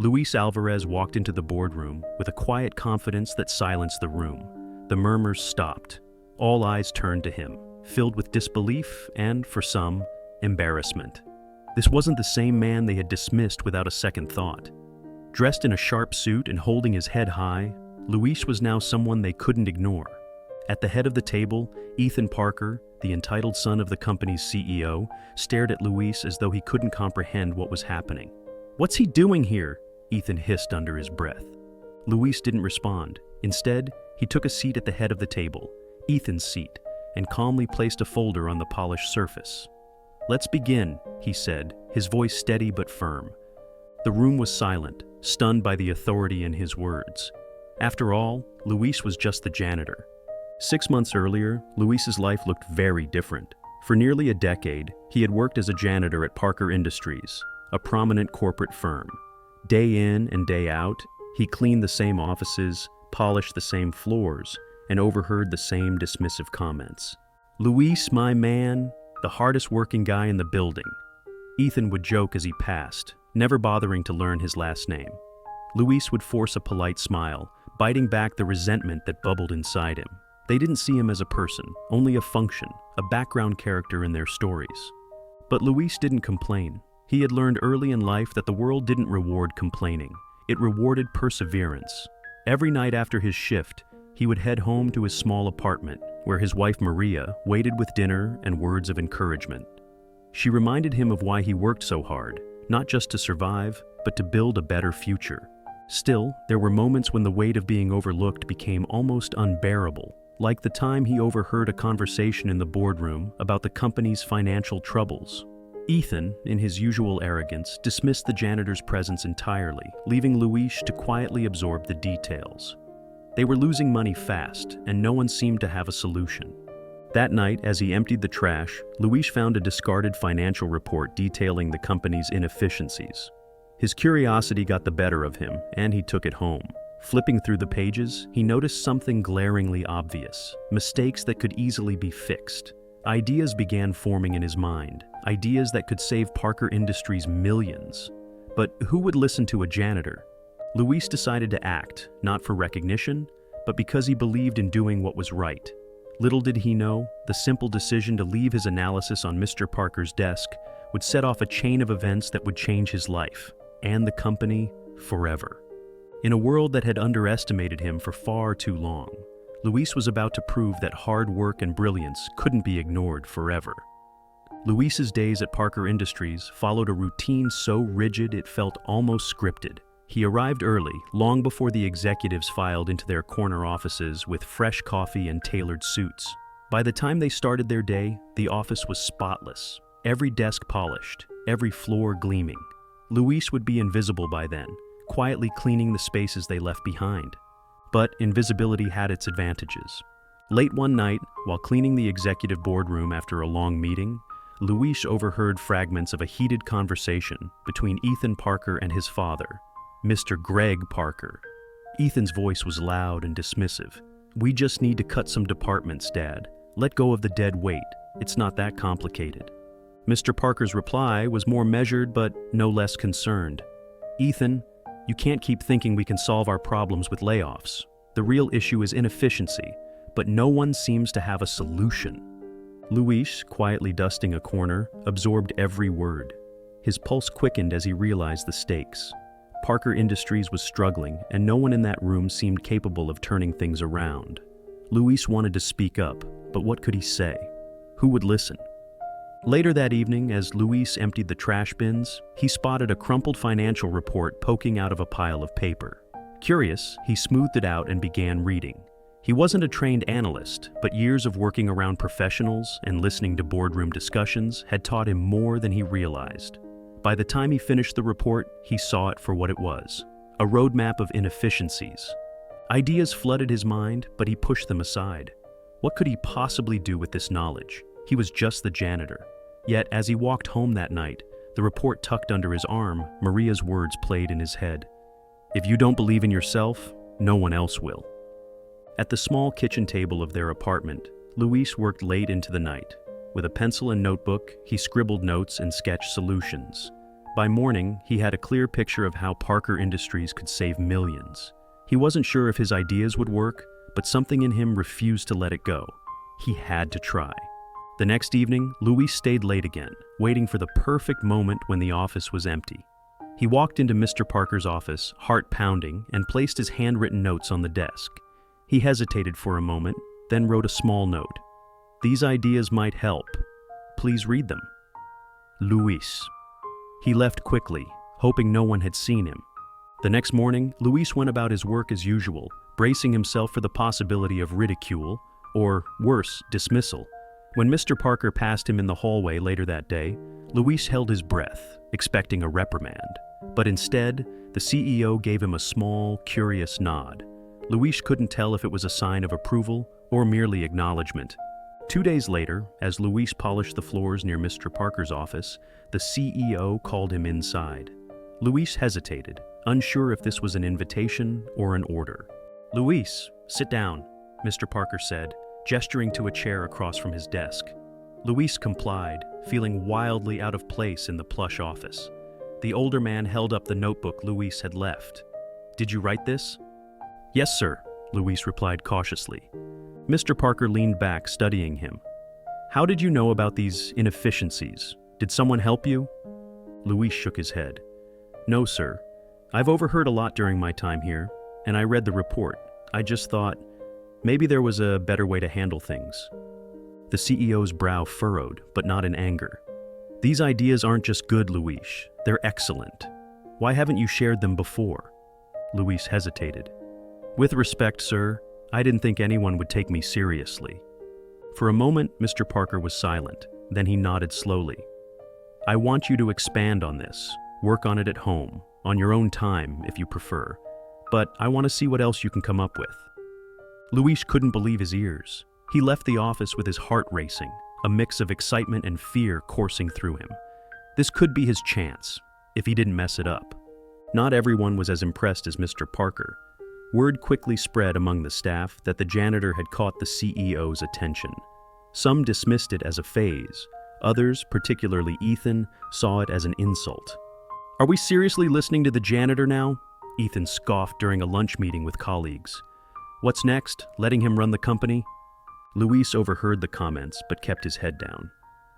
Luis Alvarez walked into the boardroom with a quiet confidence that silenced the room. The murmurs stopped. All eyes turned to him, filled with disbelief and, for some, embarrassment. This wasn't the same man they had dismissed without a second thought. Dressed in a sharp suit and holding his head high, Luis was now someone they couldn't ignore. At the head of the table, Ethan Parker, the entitled son of the company's CEO, stared at Luis as though he couldn't comprehend what was happening. "What's he doing here?" Ethan hissed under his breath. Luis didn't respond. Instead, he took a seat at the head of the table, Ethan's seat, and calmly placed a folder on the polished surface. "Let's begin," he said, his voice steady but firm. The room was silent, stunned by the authority in his words. After all, Luis was just the janitor. 6 months earlier, Luis's life looked very different. For nearly a decade, he had worked as a janitor at Parker Industries, a prominent corporate firm. Day in and day out, he cleaned the same offices, polished the same floors, and overheard the same dismissive comments. "Luis, my man, the hardest working guy in the building," Ethan would joke as he passed, never bothering to learn his last name. Luis would force a polite smile, biting back the resentment that bubbled inside him. They didn't see him as a person, only a function, a background character in their stories. But Luis didn't complain. He had learned early in life that the world didn't reward complaining. It rewarded perseverance. Every night after his shift, he would head home to his small apartment, where his wife Maria waited with dinner and words of encouragement. She reminded him of why he worked so hard, not just to survive, but to build a better future. Still, there were moments when the weight of being overlooked became almost unbearable, like the time he overheard a conversation in the boardroom about the company's financial troubles. Ethan, in his usual arrogance, dismissed the janitor's presence entirely, leaving Luis to quietly absorb the details. They were losing money fast, and no one seemed to have a solution. That night, as he emptied the trash, Luis found a discarded financial report detailing the company's inefficiencies. His curiosity got the better of him, and he took it home. Flipping through the pages, he noticed something glaringly obvious, mistakes that could easily be fixed. Ideas began forming in his mind, ideas that could save Parker Industries millions. But who would listen to a janitor? Luis decided to act, not for recognition, but because he believed in doing what was right. Little did he know, the simple decision to leave his analysis on Mr. Parker's desk would set off a chain of events that would change his life, and the company, forever. In a world that had underestimated him for far too long, Luis was about to prove that hard work and brilliance couldn't be ignored forever. Luis's days at Parker Industries followed a routine so rigid it felt almost scripted. He arrived early, long before the executives filed into their corner offices with fresh coffee and tailored suits. By the time they started their day, the office was spotless, every desk polished, every floor gleaming. Luis would be invisible by then, quietly cleaning the spaces they left behind. But invisibility had its advantages. Late one night, while cleaning the executive boardroom after a long meeting, Luis overheard fragments of a heated conversation between Ethan Parker and his father, Mr. Greg Parker. Ethan's voice was loud and dismissive. "We just need to cut some departments, Dad. Let go of the dead weight. It's not that complicated." Mr. Parker's reply was more measured but no less concerned. "Ethan, you can't keep thinking we can solve our problems with layoffs. The real issue is inefficiency, but no one seems to have a solution." Luis, quietly dusting a corner, absorbed every word. His pulse quickened as he realized the stakes. Parker Industries was struggling, and no one in that room seemed capable of turning things around. Luis wanted to speak up, but what could he say? Who would listen? Later that evening, as Luis emptied the trash bins, he spotted a crumpled financial report poking out of a pile of paper. Curious, he smoothed it out and began reading. He wasn't a trained analyst, but years of working around professionals and listening to boardroom discussions had taught him more than he realized. By the time he finished the report, he saw it for what it was, a roadmap of inefficiencies. Ideas flooded his mind, but he pushed them aside. What could he possibly do with this knowledge? He was just the janitor. Yet, as he walked home that night, the report tucked under his arm, Maria's words played in his head. "If you don't believe in yourself, no one else will." At the small kitchen table of their apartment, Luis worked late into the night. With a pencil and notebook, he scribbled notes and sketched solutions. By morning, he had a clear picture of how Parker Industries could save millions. He wasn't sure if his ideas would work, but something in him refused to let it go. He had to try. The next evening, Luis stayed late again, waiting for the perfect moment when the office was empty. He walked into Mr. Parker's office, heart pounding, and placed his handwritten notes on the desk. He hesitated for a moment, then wrote a small note. "These ideas might help. Please read them. Luis." He left quickly, hoping no one had seen him. The next morning, Luis went about his work as usual, bracing himself for the possibility of ridicule, or worse, dismissal. When Mr. Parker passed him in the hallway later that day, Luis held his breath, expecting a reprimand. But instead, the CEO gave him a small, curious nod. Luis couldn't tell if it was a sign of approval or merely acknowledgement. 2 days later, as Luis polished the floors near Mr. Parker's office, the CEO called him inside. Luis hesitated, unsure if this was an invitation or an order. "Luis, sit down," Mr. Parker said, gesturing to a chair across from his desk. Luis complied, feeling wildly out of place in the plush office. The older man held up the notebook Luis had left. "Did you write this?" "Yes, sir," Luis replied cautiously. Mr. Parker leaned back, studying him. "How did you know about these inefficiencies? Did someone help you?" Luis shook his head. "No, sir. I've overheard a lot during my time here, and I read the report. I just thought, maybe there was a better way to handle things." The CEO's brow furrowed, but not in anger. "These ideas aren't just good, Luis. They're excellent. Why haven't you shared them before?" Luis hesitated. "With respect, sir, I didn't think anyone would take me seriously." For a moment, Mr. Parker was silent. Then he nodded slowly. "I want you to expand on this. Work on it at home, on your own time, if you prefer. But I want to see what else you can come up with." Luis couldn't believe his ears. He left the office with his heart racing, a mix of excitement and fear coursing through him. This could be his chance, if he didn't mess it up. Not everyone was as impressed as Mr. Parker. Word quickly spread among the staff that the janitor had caught the CEO's attention. Some dismissed it as a phase. Others, particularly Ethan, saw it as an insult. "Are we seriously listening to the janitor now?" Ethan scoffed during a lunch meeting with colleagues. "What's next? Letting him run the company?" Luis overheard the comments but kept his head down.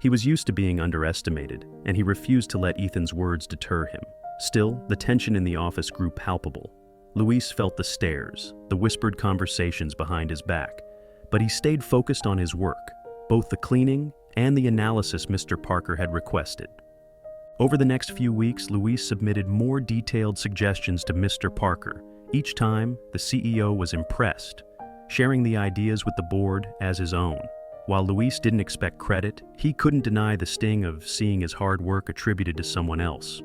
He was used to being underestimated, and he refused to let Ethan's words deter him. Still, the tension in the office grew palpable. Luis felt the stares, the whispered conversations behind his back, but he stayed focused on his work, both the cleaning and the analysis Mr. Parker had requested. Over the next few weeks, Luis submitted more detailed suggestions to Mr. Parker. Each time, the CEO was impressed, sharing the ideas with the board as his own. While Luis didn't expect credit, he couldn't deny the sting of seeing his hard work attributed to someone else.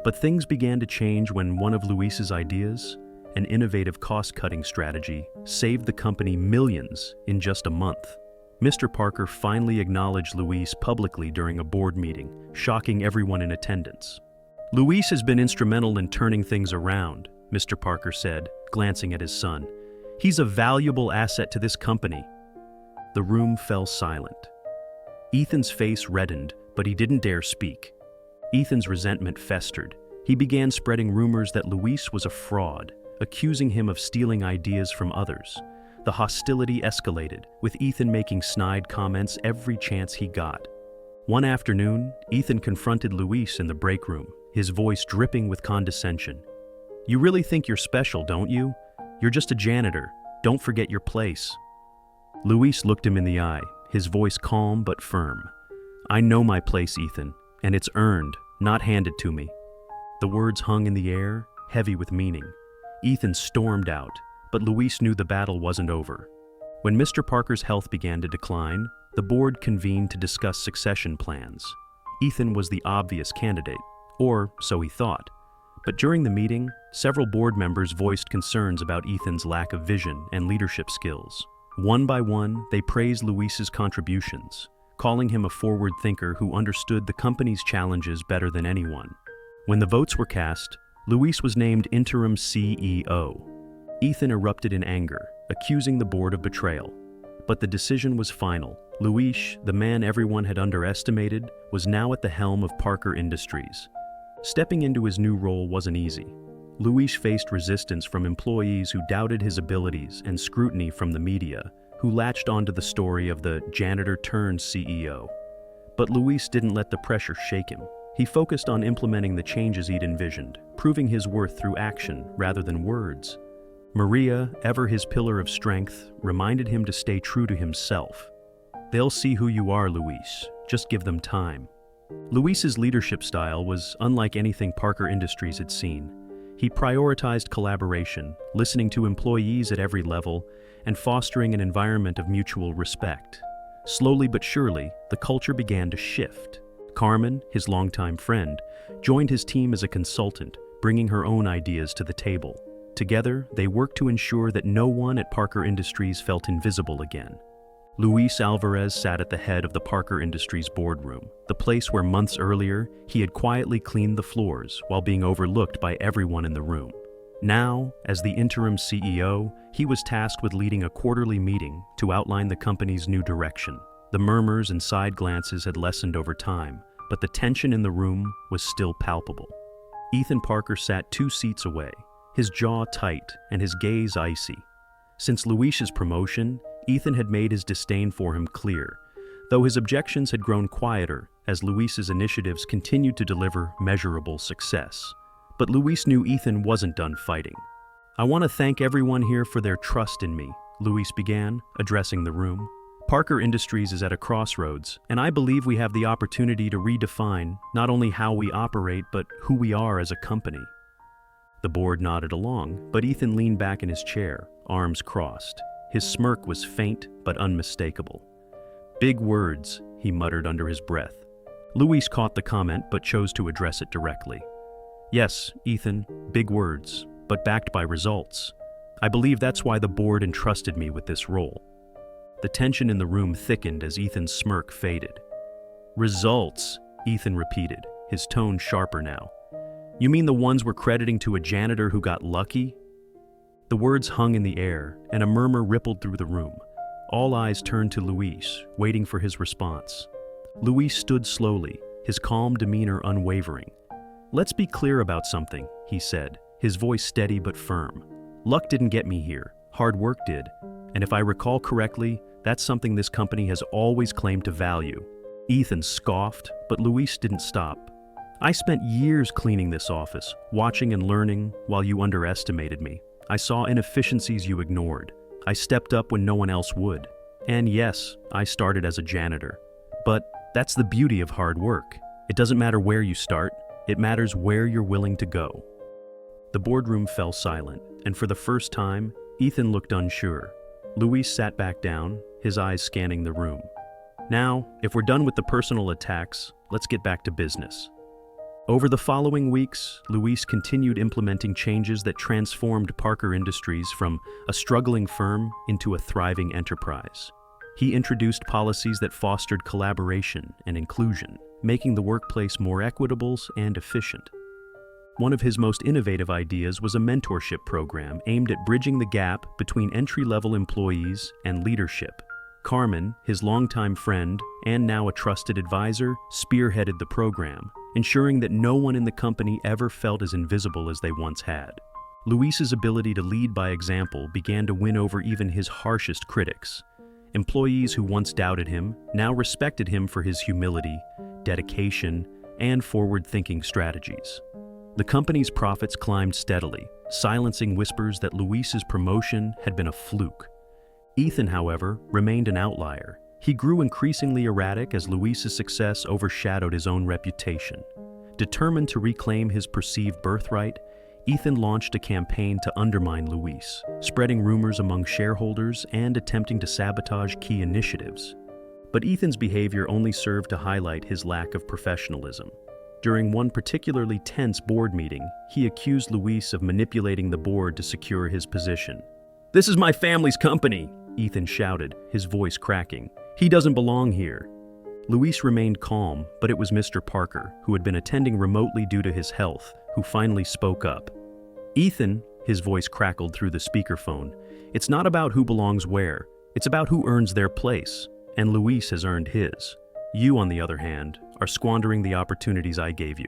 But things began to change when one of Luis's ideas, an innovative cost-cutting strategy, saved the company millions in just a month. Mr. Parker finally acknowledged Luis publicly during a board meeting, shocking everyone in attendance. "Luis has been instrumental in turning things around," Mr. Parker said, glancing at his son. "He's a valuable asset to this company." The room fell silent. Ethan's face reddened, but he didn't dare speak. Ethan's resentment festered. He began spreading rumors that Luis was a fraud, accusing him of stealing ideas from others. The hostility escalated, with Ethan making snide comments every chance he got. One afternoon, Ethan confronted Luis in the break room, his voice dripping with condescension. "You really think you're special, don't you? You're just a janitor. Don't forget your place." Luis looked him in the eye, his voice calm but firm. "I know my place, Ethan, and it's earned, not handed to me." The words hung in the air, heavy with meaning. Ethan stormed out, but Luis knew the battle wasn't over. When Mr. Parker's health began to decline, the board convened to discuss succession plans. Ethan was the obvious candidate, or so he thought. But during the meeting, several board members voiced concerns about Ethan's lack of vision and leadership skills. One by one, they praised Luis's contributions, calling him a forward thinker who understood the company's challenges better than anyone. When the votes were cast, Luis was named interim CEO. Ethan erupted in anger, accusing the board of betrayal. But the decision was final. Luis, the man everyone had underestimated, was now at the helm of Parker Industries. Stepping into his new role wasn't easy. Luis faced resistance from employees who doubted his abilities and scrutiny from the media, who latched onto the story of the janitor turned CEO. But Luis didn't let the pressure shake him. He focused on implementing the changes he'd envisioned, proving his worth through action rather than words. Maria, ever his pillar of strength, reminded him to stay true to himself. "They'll see who you are, Luis. Just give them time." Luis's leadership style was unlike anything Parker Industries had seen. He prioritized collaboration, listening to employees at every level, and fostering an environment of mutual respect. Slowly but surely, the culture began to shift. Carmen, his longtime friend, joined his team as a consultant, bringing her own ideas to the table. Together, they worked to ensure that no one at Parker Industries felt invisible again. Luis Alvarez sat at the head of the Parker Industries boardroom, the place where months earlier he had quietly cleaned the floors while being overlooked by everyone in the room. Now, as the interim CEO, he was tasked with leading a quarterly meeting to outline the company's new direction. The murmurs and side glances had lessened over time, but the tension in the room was still palpable. Ethan Parker sat 2 seats away, his jaw tight and his gaze icy. Since Luis's promotion, Ethan had made his disdain for him clear, though his objections had grown quieter as Luis's initiatives continued to deliver measurable success. But Luis knew Ethan wasn't done fighting. "I want to thank everyone here for their trust in me," Luis began, addressing the room. "Parker Industries is at a crossroads, and I believe we have the opportunity to redefine not only how we operate, but who we are as a company." The board nodded along, but Ethan leaned back in his chair, arms crossed. His smirk was faint but unmistakable. "Big words," he muttered under his breath. Luis caught the comment but chose to address it directly. "Yes, Ethan, big words, but backed by results. I believe that's why the board entrusted me with this role." The tension in the room thickened as Ethan's smirk faded. "Results," Ethan repeated, his tone sharper now. "You mean the ones we're crediting to a janitor who got lucky?" The words hung in the air, and a murmur rippled through the room. All eyes turned to Luis, waiting for his response. Luis stood slowly, his calm demeanor unwavering. "Let's be clear about something," he said, his voice steady but firm. "Luck didn't get me here, hard work did. And if I recall correctly, that's something this company has always claimed to value." Ethan scoffed, but Luis didn't stop. "I spent years cleaning this office, watching and learning while you underestimated me. I saw inefficiencies you ignored. I stepped up when no one else would. And yes, I started as a janitor. But that's the beauty of hard work. It doesn't matter where you start, it matters where you're willing to go." The boardroom fell silent, and for the first time, Ethan looked unsure. Luis sat back down, his eyes scanning the room. "Now, if we're done with the personal attacks, let's get back to business." Over the following weeks, Luis continued implementing changes that transformed Parker Industries from a struggling firm into a thriving enterprise. He introduced policies that fostered collaboration and inclusion, making the workplace more equitable and efficient. One of his most innovative ideas was a mentorship program aimed at bridging the gap between entry-level employees and leadership. Carmen, his longtime friend and now a trusted advisor, spearheaded the program, ensuring that no one in the company ever felt as invisible as they once had. Luis's ability to lead by example began to win over even his harshest critics. Employees who once doubted him now respected him for his humility, dedication, and forward-thinking strategies. The company's profits climbed steadily, silencing whispers that Luis's promotion had been a fluke. Ethan, however, remained an outlier. He grew increasingly erratic as Luis's success overshadowed his own reputation. Determined to reclaim his perceived birthright, Ethan launched a campaign to undermine Luis, spreading rumors among shareholders and attempting to sabotage key initiatives. But Ethan's behavior only served to highlight his lack of professionalism. During one particularly tense board meeting, he accused Luis of manipulating the board to secure his position. "This is my family's company," Ethan shouted, his voice cracking. "He doesn't belong here." Luis remained calm, but it was Mr. Parker, who had been attending remotely due to his health, who finally spoke up. "Ethan," his voice crackled through the speakerphone, "it's not about who belongs where, it's about who earns their place, and Luis has earned his. You, on the other hand, are squandering the opportunities I gave you."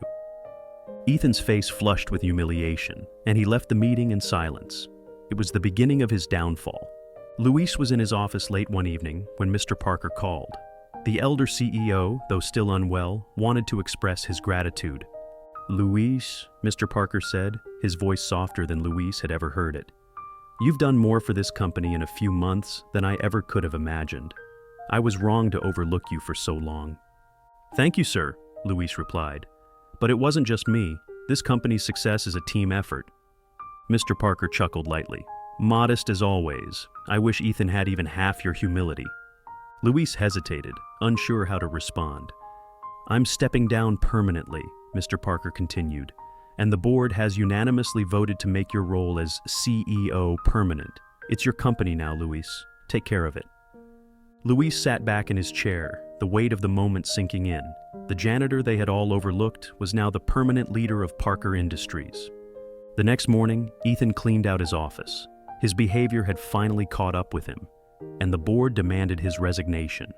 Ethan's face flushed with humiliation, and he left the meeting in silence. It was the beginning of his downfall. Luis was in his office late one evening when Mr. Parker called. The elder CEO, though still unwell, wanted to express his gratitude. "Luis," Mr. Parker said, his voice softer than Luis had ever heard it. "You've done more for this company in a few months than I ever could have imagined. I was wrong to overlook you for so long." "Thank you, sir," Luis replied. "But it wasn't just me. This company's success is a team effort." Mr. Parker chuckled lightly. "Modest as always. I wish Ethan had even half your humility." Luis hesitated, unsure how to respond. "I'm stepping down permanently," Mr. Parker continued, "and the board has unanimously voted to make your role as CEO permanent. It's your company now, Luis. Take care of it." Luis sat back in his chair, the weight of the moment sinking in. The janitor they had all overlooked was now the permanent leader of Parker Industries. The next morning, Ethan cleaned out his office. His behavior had finally caught up with him, and the board demanded his resignation.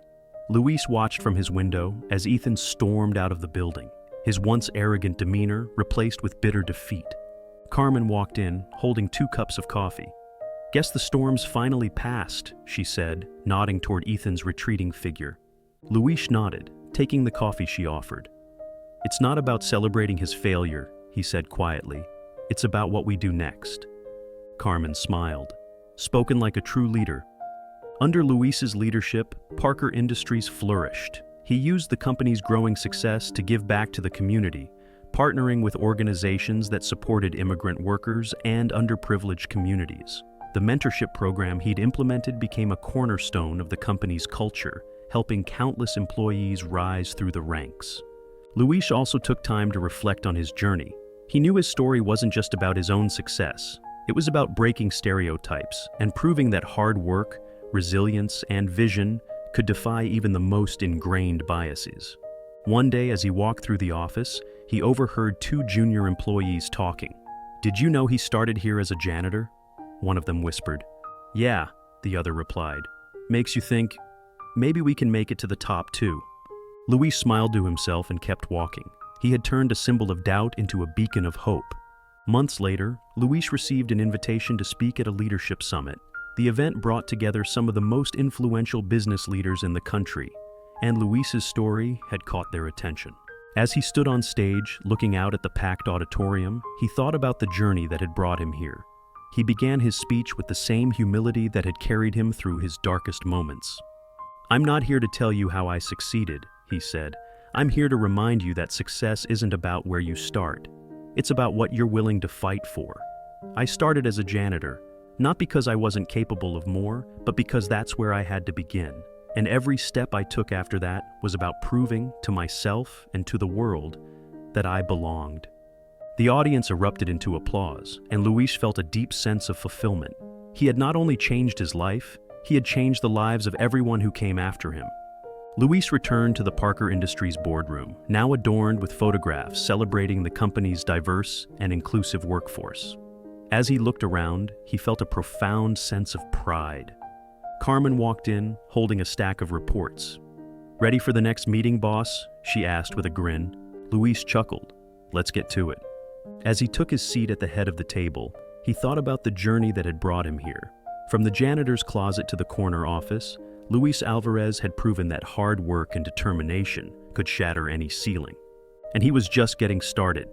Luis watched from his window as Ethan stormed out of the building, his once arrogant demeanor replaced with bitter defeat. Carmen walked in, holding 2 cups of coffee. "Guess the storm's finally passed," she said, nodding toward Ethan's retreating figure. Luis nodded, taking the coffee she offered. "It's not about celebrating his failure," he said quietly. "It's about what we do next." Carmen smiled. Spoken like a true leader. Under Luis's leadership, Parker Industries flourished. He used the company's growing success to give back to the community, partnering with organizations that supported immigrant workers and underprivileged communities. The mentorship program he'd implemented became a cornerstone of the company's culture, helping countless employees rise through the ranks. Luis also took time to reflect on his journey. He knew his story wasn't just about his own success. It was about breaking stereotypes and proving that hard work, resilience, and vision could defy even the most ingrained biases. One day, as he walked through the office, he overheard 2 junior employees talking. "Did you know he started here as a janitor?" one of them whispered. "Yeah," the other replied. "Makes you think, maybe we can make it to the top too." Luis smiled to himself and kept walking. He had turned a symbol of doubt into a beacon of hope. Months later, Luis received an invitation to speak at a leadership summit. The event brought together some of the most influential business leaders in the country, and Luis's story had caught their attention. As he stood on stage, looking out at the packed auditorium, he thought about the journey that had brought him here. He began his speech with the same humility that had carried him through his darkest moments. "I'm not here to tell you how I succeeded," he said. "I'm here to remind you that success isn't about where you start. It's about what you're willing to fight for. I started as a janitor, not because I wasn't capable of more, but because that's where I had to begin. And every step I took after that was about proving to myself and to the world that I belonged." The audience erupted into applause, and Luis felt a deep sense of fulfillment. He had not only changed his life, he had changed the lives of everyone who came after him. Luis returned to the Parker Industries boardroom, now adorned with photographs celebrating the company's diverse and inclusive workforce. As he looked around, he felt a profound sense of pride. Carmen walked in, holding a stack of reports. "Ready for the next meeting, boss?" she asked with a grin. Luis chuckled. "Let's get to it." As he took his seat at the head of the table, he thought about the journey that had brought him here. From the janitor's closet to the corner office, Luis Alvarez had proven that hard work and determination could shatter any ceiling. And he was just getting started.